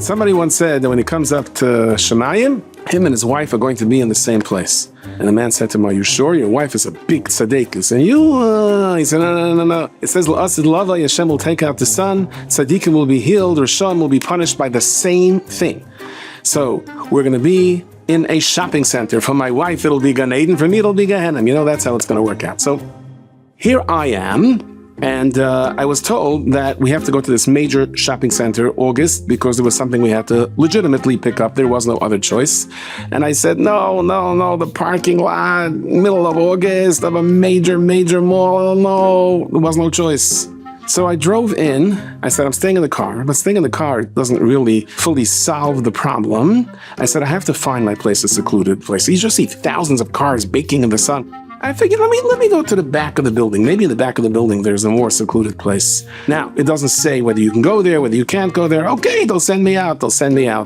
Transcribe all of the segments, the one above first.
Somebody once said that when he comes up to Shemayim, him and his wife are going to be in the same place. And the man said to him, are you sure? Your wife is a big tzaddikus. And he said, no. It says, L'asid lava, Hashem will take out the son, tzaddikim will be healed, Rishon will be punished by the same thing. So we're going to be in a shopping center. For my wife, it'll be Gan Eden. For me, it'll be Gehenna. You know, that's how it's going to work out. So here I am. And I was told that we have to go to this major shopping center August because there was something we had to legitimately pick up. There was no other choice. And I said, no, the parking lot, middle of August of a major mall, no, there was no choice. So I drove in. I said, I'm staying in the car. But staying in the car doesn't really fully solve the problem. I said, I have to find my place, a secluded place. You just see thousands of cars baking in the sun. I figured, let me go to the back of the building. Maybe in the back of the building, there's a more secluded place. Now, it doesn't say whether you can go there, whether you can't go there. Okay, they'll send me out.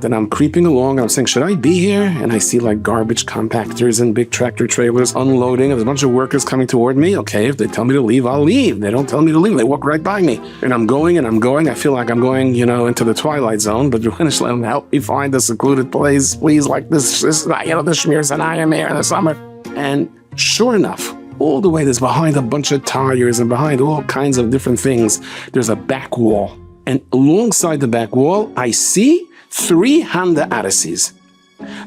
And I'm creeping along. I'm saying, should I be here? And I see like garbage compactors and big tractor trailers unloading. There's a bunch of workers coming toward me. Okay, if they tell me to leave, I'll leave. They don't tell me to leave. They walk right by me. And I'm going. I feel like I'm going, into the twilight zone. But help me find a secluded place, please, like this the Shmir Zanayim here in the summer. And sure enough, all the way there's behind a bunch of tires and behind all kinds of different things, there's a back wall. And alongside the back wall, I see 3 Honda Odysseys.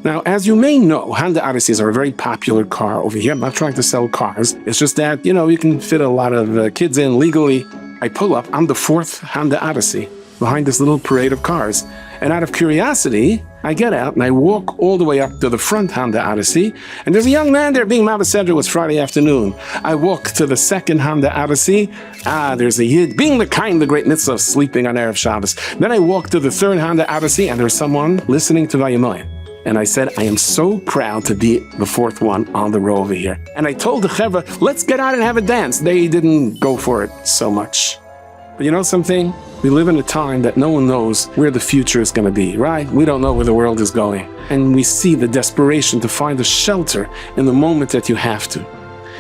Now, as you may know, Honda Odysseys are a very popular car over here. I'm not trying to sell cars. It's just that, you can fit a lot of kids in legally. I pull up, I'm the 4th Honda Odyssey behind this little parade of cars. And out of curiosity, I get out and I walk all the way up to the front Honda Odyssey, and there's a young man there being Mavaseder. It was Friday afternoon. I walk to the 2nd Honda Odyssey. There's a Yid being the great mitzvah of sleeping on Erev Shabbos. Then I walk to the 3rd Honda Odyssey, and there's someone listening to Vayimaen. And I said, I am so proud to be the 4th one on the row over here. And I told the Chevra, let's get out and have a dance. They didn't go for it so much. But you know something? We live in a time that no one knows where the future is going to be, right? We don't know where the world is going. And we see the desperation to find a shelter in the moment that you have to.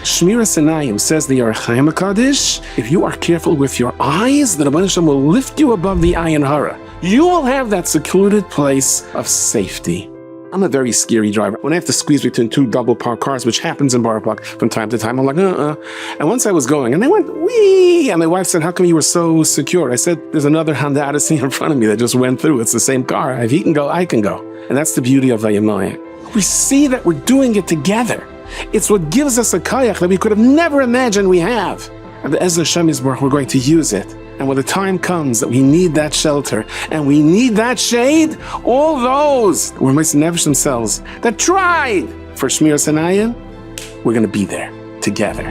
Shmiras Einayim, says the Archaim HaKadosh, if you are careful with your eyes, the Rabban Hashem will lift you above the ayin hara. You will have that secluded place of safety. I'm a very scary driver. When I have to squeeze between 2 double parked cars, which happens in Borough Park from time to time, I'm like, And once I was going, and they went, wee! And my wife said, how come you were so secure? I said, there's another Honda Odyssey in front of me that just went through. It's the same car. If he can go, I can go. And that's the beauty of Vayimaen. We see that we're doing it together. It's what gives us a kayak that we could have never imagined we have. And the Ezra Shem Yisborach, we're going to use it. And when the time comes that we need that shelter and we need that shade, all those who were nefesh themselves that tried for Shmiras Einayim, we're going to be there together.